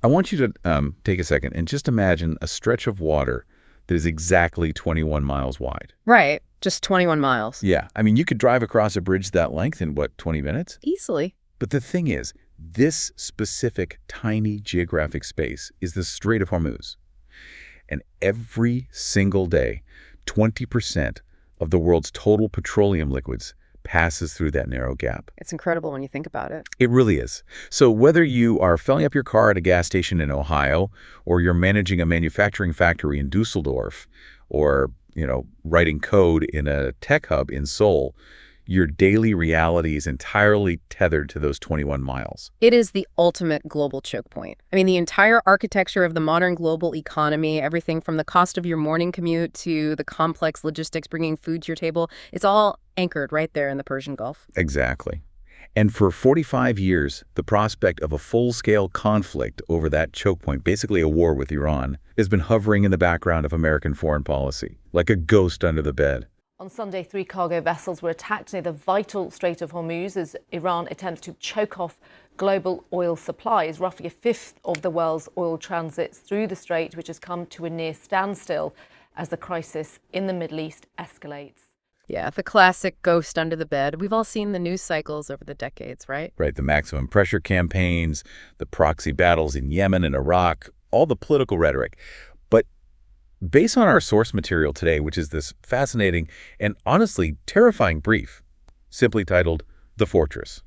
I want you to take a second and just imagine a stretch of water that is exactly 21 miles wide. Right. Just 21 miles. Yeah. I mean, you could drive across a bridge that length in, what, 20 minutes? Easily. But the thing is, this specific tiny geographic space is the Strait of Hormuz. And every single day, 20% of the world's total petroleum liquids passes through that narrow gap. It's incredible when you think about it. It really is. So whether you are filling up your car at a gas station in Ohio, or you're managing a manufacturing factory in Dusseldorf, or, writing code in a tech hub in Seoul, your daily reality is entirely tethered to those 21 miles. It is the ultimate global choke point. I mean, the entire architecture of the modern global economy, everything from the cost of your morning commute to the complex logistics bringing food to your table, it's all anchored right there in the Persian Gulf. Exactly. And for 45 years, the prospect of a full-scale conflict over that choke point, basically a war with Iran, has been hovering in the background of American foreign policy, like a ghost under the bed. On Sunday, 3 cargo vessels were attacked near the vital Strait of Hormuz as Iran attempts to choke off global oil supplies. Roughly a fifth of the world's oil transits through the strait, which has come to a near standstill as the crisis in the Middle East escalates. Yeah, the classic ghost under the bed. We've all seen the news cycles over the decades, right? Right, the maximum pressure campaigns, the proxy battles in Yemen and Iraq, all the political rhetoric. But based on our source material today, which is this fascinating and honestly terrifying brief, simply titled The Fortress,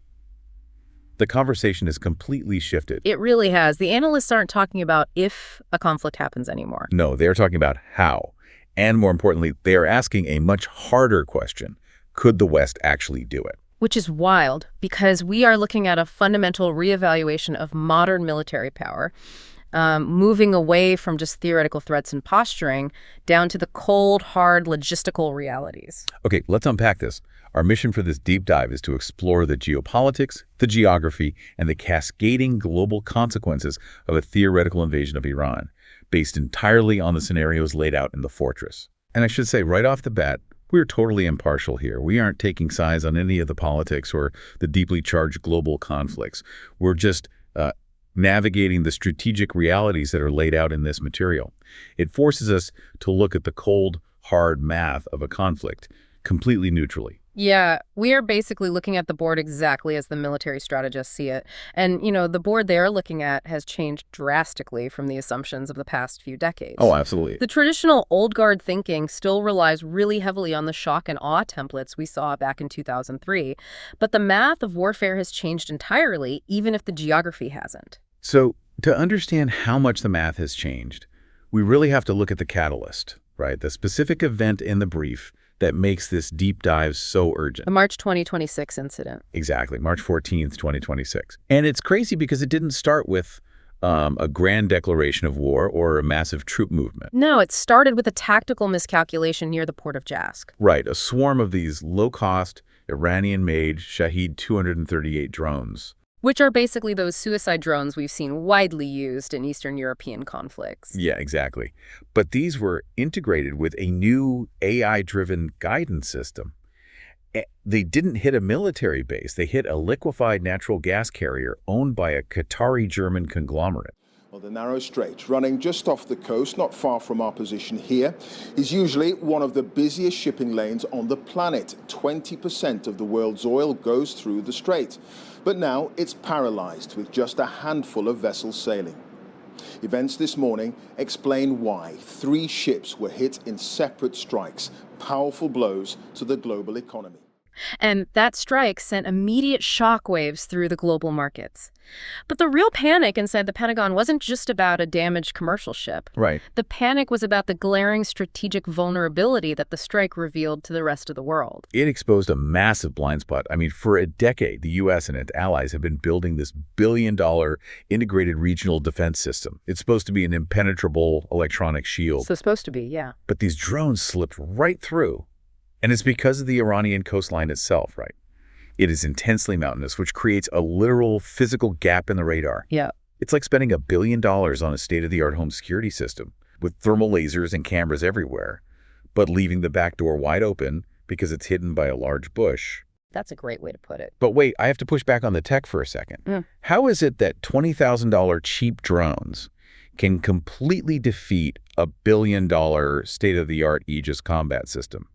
the conversation has completely shifted. It really has. The analysts aren't talking about if a conflict happens anymore. No, they're talking about how. And more importantly, they are asking a much harder question. Could the West actually do it? Which is wild, because we are looking at a fundamental reevaluation of modern military power, moving away from just theoretical threats and posturing down to the cold, hard logistical realities. Okay, let's unpack this. Our mission for this deep dive is to explore the geopolitics, the geography, and the cascading global consequences of a theoretical invasion of Iran, based entirely on the scenarios laid out in The Fortress. And I should say right off the bat, we're totally impartial here. We aren't taking sides on any of the politics or the deeply charged global conflicts. We're just navigating the strategic realities that are laid out in this material. It forces us to look at the cold, hard math of a conflict completely neutrally. Yeah, we are basically looking at the board exactly as the military strategists see it. And, the board they're looking at has changed drastically from the assumptions of the past few decades. Oh, absolutely. The traditional old guard thinking still relies really heavily on the shock and awe templates we saw back in 2003. But the math of warfare has changed entirely, even if the geography hasn't. So to understand how much the math has changed, we really have to look at the catalyst, right? The specific event in the brief that makes this deep dive so urgent. The March 2026 incident. Exactly, March 14th, 2026. And it's crazy because it didn't start with a grand declaration of war or a massive troop movement. No, it started with a tactical miscalculation near the port of Jask. Right, a swarm of these low-cost, Iranian-made Shahed 238 drones. Which are basically those suicide drones we've seen widely used in Eastern European conflicts. Yeah, exactly. But these were integrated with a new AI-driven guidance system. They didn't hit a military base. They hit a liquefied natural gas carrier owned by a Qatari-German conglomerate. Well, the narrow strait, running just off the coast, not far from our position here, is usually one of the busiest shipping lanes on the planet. 20% of the world's oil goes through the strait. But now it's paralyzed with just a handful of vessels sailing. Events this morning explain why 3 ships were hit in separate strikes, powerful blows to the global economy. And that strike sent immediate shockwaves through the global markets. But the real panic inside the Pentagon wasn't just about a damaged commercial ship. Right. The panic was about the glaring strategic vulnerability that the strike revealed to the rest of the world. It exposed a massive blind spot. I mean, for a decade, the U.S. and its allies have been building this billion-dollar integrated regional defense system. It's supposed to be an impenetrable electronic shield. So supposed to be, yeah. But these drones slipped right through. And it's because of the Iranian coastline itself, right? It is intensely mountainous, which creates a literal physical gap in the radar. Yeah. It's like spending $1 billion on a state-of-the-art home security system with thermal lasers and cameras everywhere, but leaving the back door wide open because it's hidden by a large bush. That's a great way to put it. But wait, I have to push back on the tech for a second. How is it that $20,000 cheap drones can completely defeat a billion-dollar state-of-the-art Aegis combat system?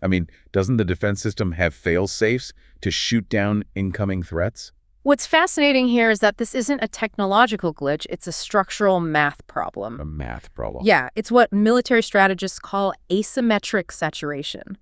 I mean, doesn't the defense system have fail-safes to shoot down incoming threats? What's fascinating here is that this isn't a technological glitch, it's a structural math problem. A math problem. Yeah, it's what military strategists call asymmetric saturation.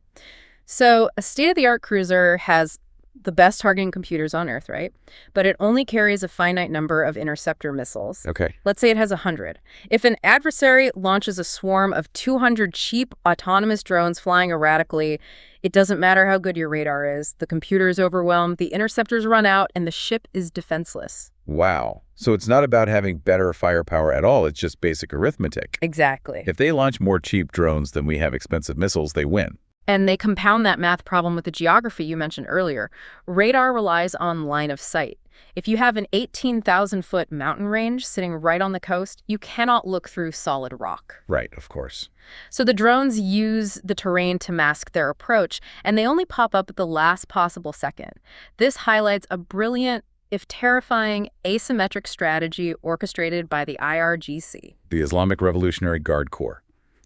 So a state-of-the-art cruiser has the best targeting computers on Earth, right? But it only carries a finite number of interceptor missiles. Okay. Let's say it has 100. If an adversary launches a swarm of 200 cheap autonomous drones flying erratically, it doesn't matter how good your radar is. The computer is overwhelmed, the interceptors run out, and the ship is defenseless. Wow. So it's not about having better firepower at all. It's just basic arithmetic. Exactly. If they launch more cheap drones than we have expensive missiles, they win. And they compound that math problem with the geography you mentioned earlier. Radar relies on line of sight. If you have an 18,000-foot mountain range sitting right on the coast, you cannot look through solid rock. Right, of course. So the drones use the terrain to mask their approach, and they only pop up at the last possible second. This highlights a brilliant, if terrifying, asymmetric strategy orchestrated by the IRGC. The Islamic Revolutionary Guard Corps.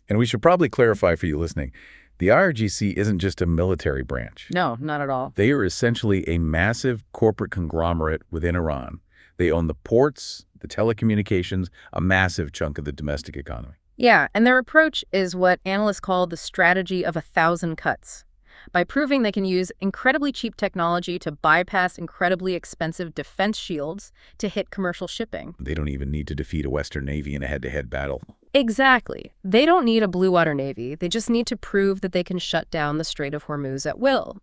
And we should probably clarify for you listening, the IRGC isn't just a military branch. No, not at all. They are essentially a massive corporate conglomerate within Iran. They own the ports, the telecommunications, a massive chunk of the domestic economy. Yeah, and their approach is what analysts call the strategy of 1,000 cuts. By proving they can use incredibly cheap technology to bypass incredibly expensive defense shields to hit commercial shipping. They don't even need to defeat a Western Navy in a head-to-head battle. Exactly. They don't need a blue water navy. They just need to prove that they can shut down the Strait of Hormuz at will.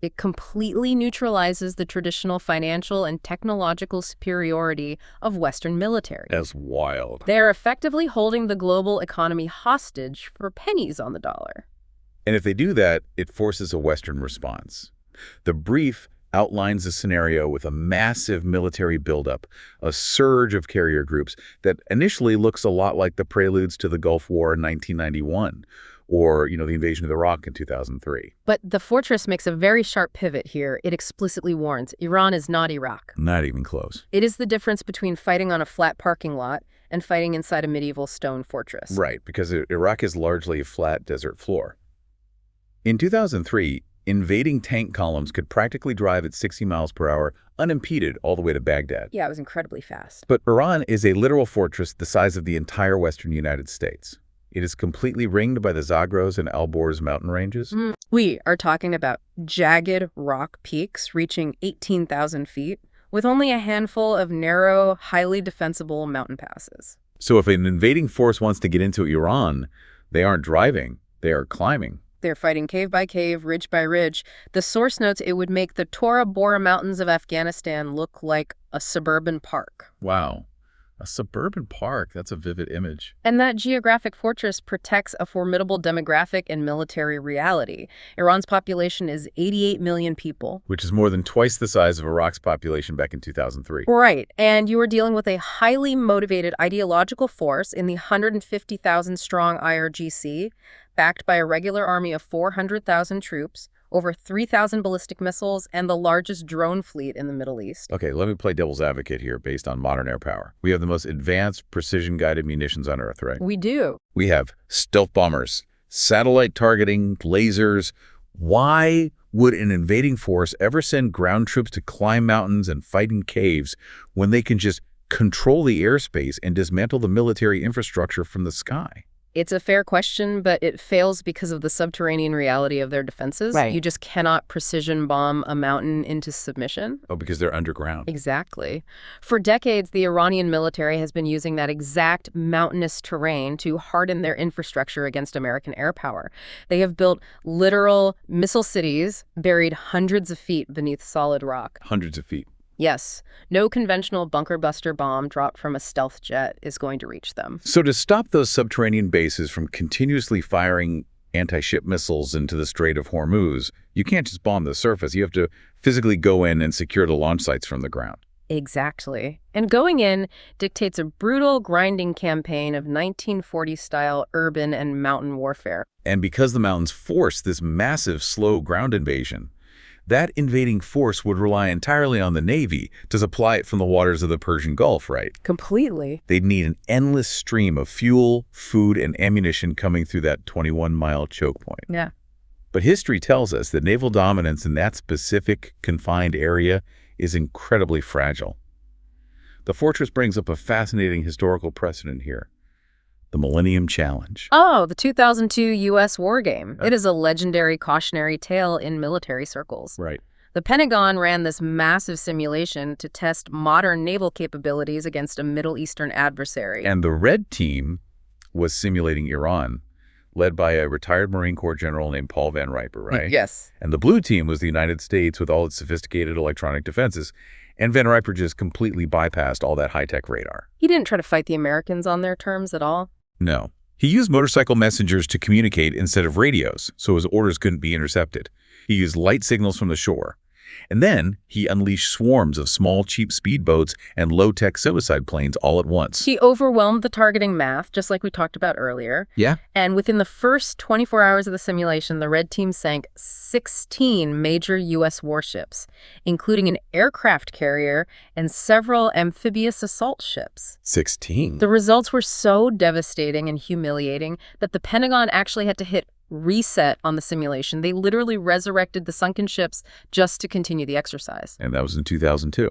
It completely neutralizes the traditional financial and technological superiority of Western military. That's wild. They're effectively holding the global economy hostage for pennies on the dollar. And if they do that, it forces a Western response. The brief outlines a scenario with a massive military buildup, a surge of carrier groups that initially looks a lot like the preludes to the Gulf War in 1991, or, the invasion of Iraq in 2003. But the fortress makes a very sharp pivot here. It explicitly warns, Iran is not Iraq. Not even close. It is the difference between fighting on a flat parking lot and fighting inside a medieval stone fortress. Right, because Iraq is largely a flat desert floor. In 2003, invading tank columns could practically drive at 60 miles per hour unimpeded all the way to Baghdad. Yeah, it was incredibly fast. But Iran is a literal fortress the size of the entire western United States. It is completely ringed by the Zagros and Alborz mountain ranges. We are talking about jagged rock peaks reaching 18,000 feet with only a handful of narrow, highly defensible mountain passes. So if an invading force wants to get into Iran, they aren't driving, they are climbing. They're fighting cave by cave, ridge by ridge. The source notes it would make the Tora Bora Mountains of Afghanistan look like a suburban park. Wow. A suburban park. That's a vivid image. And that geographic fortress protects a formidable demographic and military reality. Iran's population is 88 million people. Which is more than twice the size of Iraq's population back in 2003. Right. And you are dealing with a highly motivated ideological force in the 150,000-strong IRGC, backed by a regular army of 400,000 troops, over 3,000 ballistic missiles, and the largest drone fleet in the Middle East. Okay, let me play devil's advocate here based on modern air power. We have the most advanced precision-guided munitions on Earth, right? We do. We have stealth bombers, satellite targeting, lasers. Why would an invading force ever send ground troops to climb mountains and fight in caves when they can just control the airspace and dismantle the military infrastructure from the sky? It's a fair question, but it fails because of the subterranean reality of their defenses. Right. You just cannot precision bomb a mountain into submission. Oh, because they're underground. Exactly. For decades, the Iranian military has been using that exact mountainous terrain to harden their infrastructure against American air power. They have built literal missile cities buried hundreds of feet beneath solid rock. Hundreds of feet. Yes, no conventional bunker buster bomb dropped from a stealth jet is going to reach them. So to stop those subterranean bases from continuously firing anti-ship missiles into the Strait of Hormuz, you can't just bomb the surface. You have to physically go in and secure the launch sites from the ground. Exactly. And going in dictates a brutal, grinding campaign of 1940s-style urban and mountain warfare. And because the mountains force this massive, slow ground invasion, that invading force would rely entirely on the Navy to supply it from the waters of the Persian Gulf, right? Completely. They'd need an endless stream of fuel, food, and ammunition coming through that 21-mile choke point. Yeah. But history tells us that naval dominance in that specific, confined area is incredibly fragile. The fortress brings up a fascinating historical precedent here. The Millennium Challenge. Oh, the 2002 U.S. war game. It is a legendary cautionary tale in military circles. Right. The Pentagon ran this massive simulation to test modern naval capabilities against a Middle Eastern adversary. And the red team was simulating Iran, led by a retired Marine Corps general named Paul Van Riper, right? Yes. And the blue team was the United States with all its sophisticated electronic defenses. And Van Riper just completely bypassed all that high-tech radar. He didn't try to fight the Americans on their terms at all. No. He used motorcycle messengers to communicate instead of radios, so his orders couldn't be intercepted. He used light signals from the shore. And then he unleashed swarms of small, cheap speedboats and low-tech suicide planes all at once. He overwhelmed the targeting math, just like we talked about earlier. Yeah. And within the first 24 hours of the simulation, the red team sank 16 major U.S. warships, including an aircraft carrier and several amphibious assault ships. 16? The results were so devastating and humiliating that the Pentagon actually had to hit reset on the simulation. They literally resurrected the sunken ships just to continue the exercise. And that was in 2002.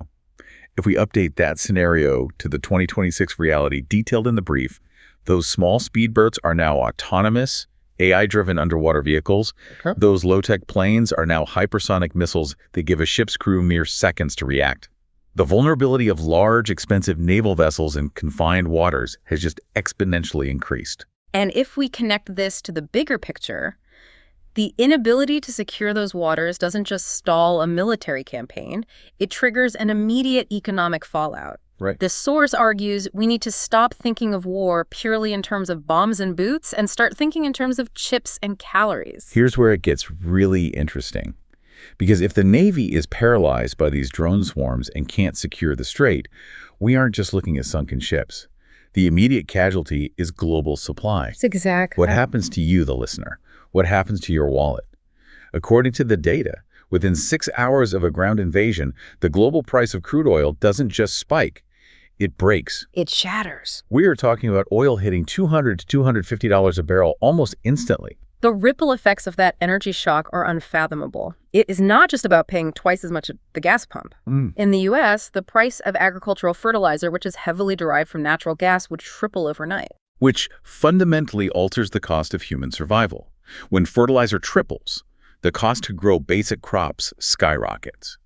If we update that scenario to the 2026 reality detailed in the brief, those small speedboats are now autonomous, AI-driven underwater vehicles. Okay. Those low-tech planes are now hypersonic missiles that give a ship's crew mere seconds to react. The vulnerability of large, expensive naval vessels in confined waters has just exponentially increased. And if we connect this to the bigger picture, the inability to secure those waters doesn't just stall a military campaign, it triggers an immediate economic fallout. Right. The source argues we need to stop thinking of war purely in terms of bombs and boots and start thinking in terms of chips and calories. Here's where it gets really interesting. Because if the Navy is paralyzed by these drone swarms and can't secure the strait, we aren't just looking at sunken ships. The immediate casualty is global supply. That's exactly. What happens to you, the listener? What happens to your wallet? According to the data, within 6 hours of a ground invasion, the global price of crude oil doesn't just spike, it breaks. It shatters. We are talking about oil hitting $200 to $250 a barrel almost instantly. The ripple effects of that energy shock are unfathomable. It is not just about paying twice as much at the gas pump. In the U.S., the price of agricultural fertilizer, which is heavily derived from natural gas, would triple overnight. Which fundamentally alters the cost of human survival. When fertilizer triples, the cost to grow basic crops skyrockets.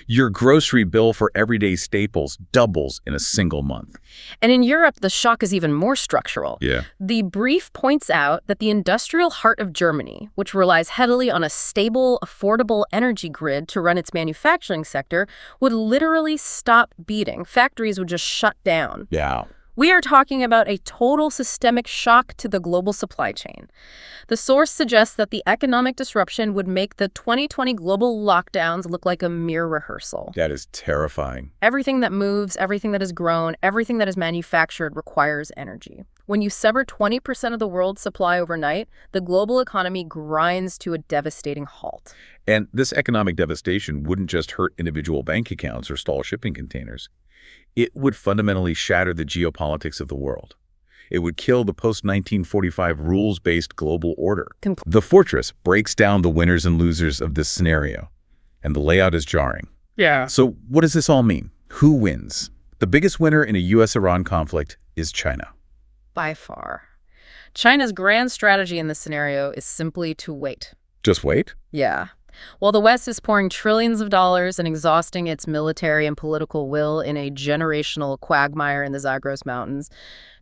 Your grocery bill for everyday staples doubles in a single month. And in Europe, the shock is even more structural. Yeah. The brief points out that the industrial heart of Germany, which relies heavily on a stable, affordable energy grid to run its manufacturing sector, would literally stop beating. Factories would just shut down. Yeah. We are talking about a total systemic shock to the global supply chain. The source suggests that the economic disruption would make the 2020 global lockdowns look like a mere rehearsal. That is terrifying. Everything that moves, everything that is grown, everything that is manufactured requires energy. When you sever 20% of the world's supply overnight, the global economy grinds to a devastating halt. And this economic devastation wouldn't just hurt individual bank accounts or stall shipping containers. It would fundamentally shatter the geopolitics of the world. It would kill the post-1945 rules-based global order. The fortress breaks down the winners and losers of this scenario, and the layout is jarring. Yeah. So what does this all mean? Who wins? The biggest winner in a U.S.-Iran conflict is China. By far. China's grand strategy in this scenario is simply to wait. Just wait? Yeah. While the West is pouring trillions of dollars and exhausting its military and political will in a generational quagmire in the Zagros Mountains,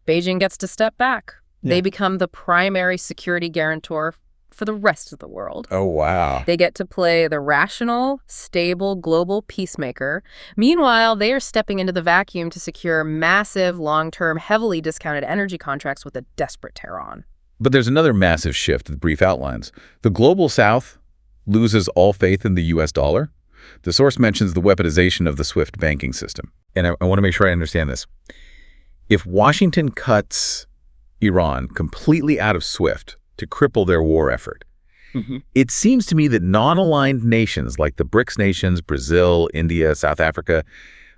Beijing gets to step back. Yeah. They become the primary security guarantor for the rest of the world. Oh, wow. They get to play the rational, stable, global peacemaker. Meanwhile, they are stepping into the vacuum to secure massive, long-term, heavily discounted energy contracts with a desperate Tehran. But there's another massive shift the brief outlines. The global South loses all faith in the U.S. dollar. The source mentions the weaponization of the SWIFT banking system. And I want to make sure I understand this. If Washington cuts Iran completely out of SWIFT to cripple their war effort, It seems to me that non-aligned nations like the BRICS nations, Brazil, India, South Africa,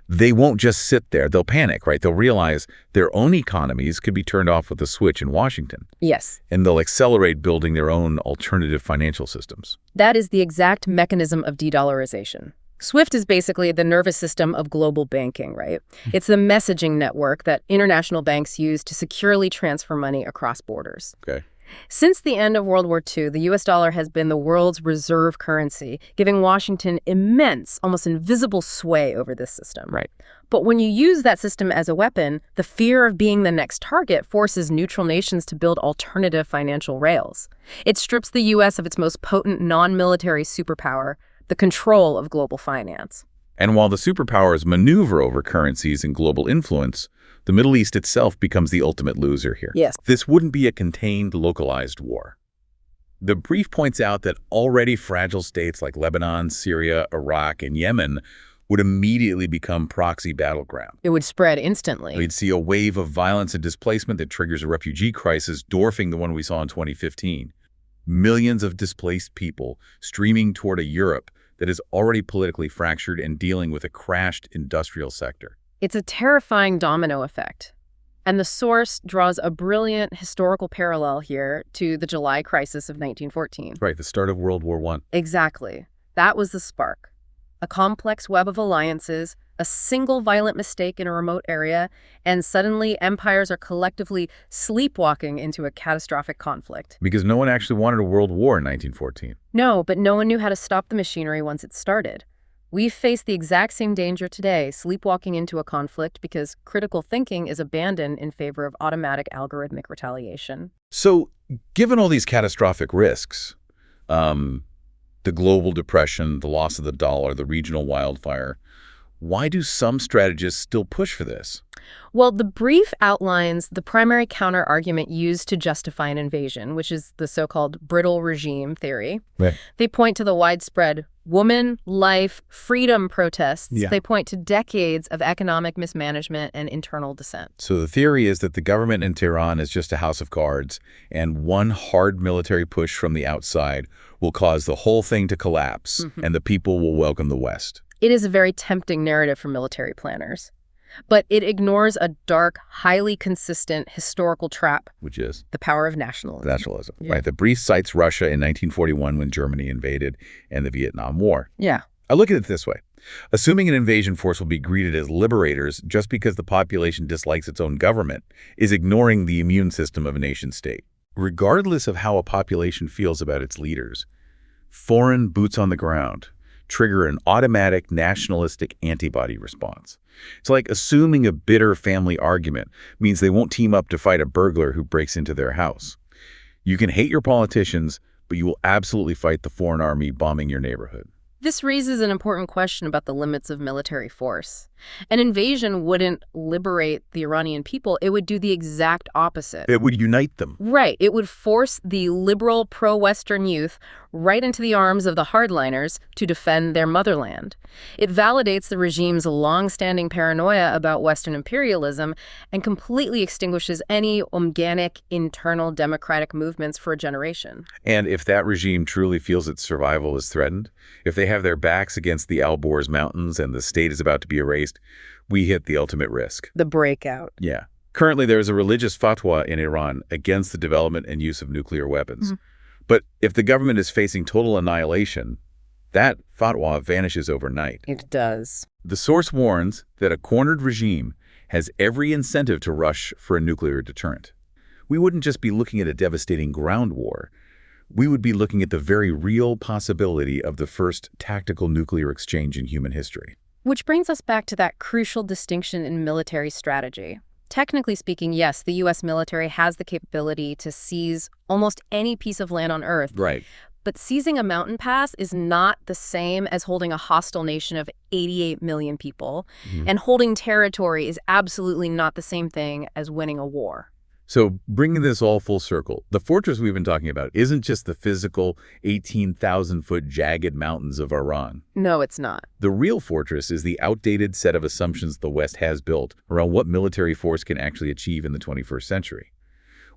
they won't just sit there. They'll panic, right? They'll realize their own economies could be turned off with a switch in Washington. Yes. And they'll accelerate building their own alternative financial systems. That is the exact mechanism of de-dollarization. SWIFT is basically the nervous system of global banking, right? It's the messaging network that international banks use to securely transfer money across borders. Okay. Since the end of World War II, the U.S. dollar has been the world's reserve currency, giving Washington immense, almost invisible sway over this system. Right. But when you use that system as a weapon, the fear of being the next target forces neutral nations to build alternative financial rails. It strips the U.S. of its most potent non-military superpower, the control of global finance. And while the superpowers maneuver over currencies and global influence, the Middle East itself becomes the ultimate loser here. Yes. This wouldn't be a contained, localized war. The brief points out that already fragile states like Lebanon, Syria, Iraq, and Yemen would immediately become proxy battleground. It would spread instantly. We'd see a wave of violence and displacement that triggers a refugee crisis dwarfing the one we saw in 2015. Millions of displaced people streaming toward a Europe that is already politically fractured and dealing with a crashed industrial sector. It's a terrifying domino effect. And the source draws a brilliant historical parallel here to the July crisis of 1914. Right, the start of World War I. Exactly. That was the spark. A complex web of alliances, a single violent mistake in a remote area, and suddenly empires are collectively sleepwalking into a catastrophic conflict. Because no one actually wanted a world war in 1914. No, but no one knew how to stop the machinery once it started. We face the exact same danger today, sleepwalking into a conflict because critical thinking is abandoned in favor of automatic algorithmic retaliation. So, given all these catastrophic risks, the global depression, the loss of the dollar, the regional wildfire, why do some strategists still push for this? Well, the brief outlines the primary counter-argument used to justify an invasion, which is the so-called brittle regime theory. Right. They point to the widespread woman, life, freedom protests. Yeah. They point to decades of economic mismanagement and internal dissent. So the theory is that the government in Tehran is just a house of cards, and one hard military push from the outside will cause the whole thing to collapse, and the people will welcome the West. It is a very tempting narrative for military planners, but it ignores a dark, highly consistent historical trap. Which is? The power of nationalism. Nationalism, Yeah. right? The brief cites Russia in 1941 when Germany invaded and the Vietnam War. Yeah. I look at it this way. Assuming an invasion force will be greeted as liberators just because the population dislikes its own government is ignoring the immune system of a nation-state. Regardless of how a population feels about its leaders, foreign boots on the ground trigger an automatic nationalistic antibody response. It's like assuming a bitter family argument means they won't team up to fight a burglar who breaks into their house. You can hate your politicians, but you will absolutely fight the foreign army bombing your neighborhood. This raises an important question about the limits of military force. An invasion wouldn't liberate the Iranian people. It would do the exact opposite. It would unite them. Right. It would force the liberal pro-Western youth right into the arms of the hardliners to defend their motherland. It validates the regime's long-standing paranoia about Western imperialism and completely extinguishes any organic internal democratic movements for a generation. And if that regime truly feels its survival is threatened, if they have their backs against the Zagros Mountains and the state is about to be erased, we hit the ultimate risk. The breakout. Yeah. Currently, there is a religious fatwa in Iran against the development and use of nuclear weapons. But if the government is facing total annihilation, that fatwa vanishes overnight. It does. The source warns that a cornered regime has every incentive to rush for a nuclear deterrent. We wouldn't just be looking at a devastating ground war. We would be looking at the very real possibility of the first tactical nuclear exchange in human history. Which brings us back to that crucial distinction in military strategy. Technically speaking, yes, the U.S. military has the capability to seize almost any piece of land on Earth. Right. But seizing a mountain pass is not the same as holding a hostile nation of 88 million people. And holding territory is absolutely not the same thing as winning a war. So bringing this all full circle, the fortress we've been talking about isn't just the physical 18,000-foot jagged mountains of Iran. No, it's not. The real fortress is the outdated set of assumptions the West has built around what military force can actually achieve in the 21st century.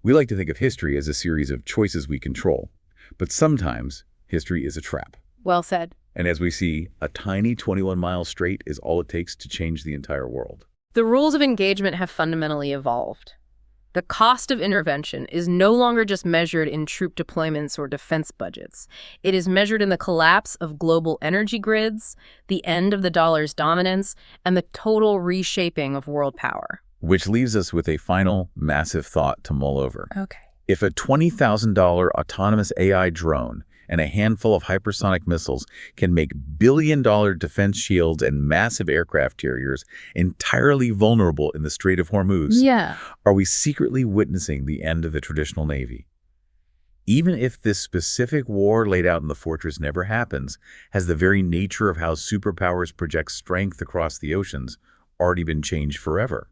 We like to think of history as a series of choices we control. But sometimes history is a trap. Well said. And as we see, a tiny 21-mile strait is all it takes to change the entire world. The rules of engagement have fundamentally evolved. The cost of intervention is no longer just measured in troop deployments or defense budgets. It is measured in the collapse of global energy grids, the end of the dollar's dominance, and the total reshaping of world power. Which leaves us with a final, massive thought to mull over. Okay. If a $20,000 autonomous AI drone and a handful of hypersonic missiles can make billion-dollar defense shields and massive aircraft carriers entirely vulnerable in the Strait of Hormuz, are we secretly witnessing the end of the traditional Navy? Even if this specific war laid out in the fortress never happens, has the very nature of how superpowers project strength across the oceans already been changed forever?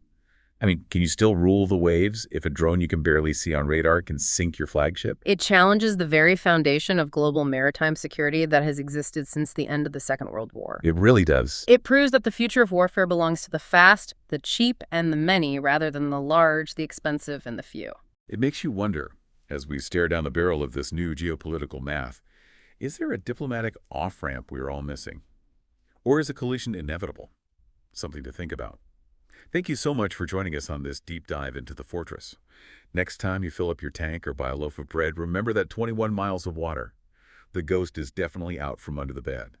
I mean, can you still rule the waves if a drone you can barely see on radar can sink your flagship? It challenges the very foundation of global maritime security that has existed since the end of the Second World War. It really does. It proves that the future of warfare belongs to the fast, the cheap, and the many, rather than the large, the expensive, and the few. It makes you wonder, as we stare down the barrel of this new geopolitical math, is there a diplomatic off-ramp we're all missing? Or is a collision inevitable? Something to think about. Thank you so much for joining us on this deep dive into the fortress. Next time you fill up your tank or buy a loaf of bread, remember that 21 miles of water. The ghost is definitely out from under the bed.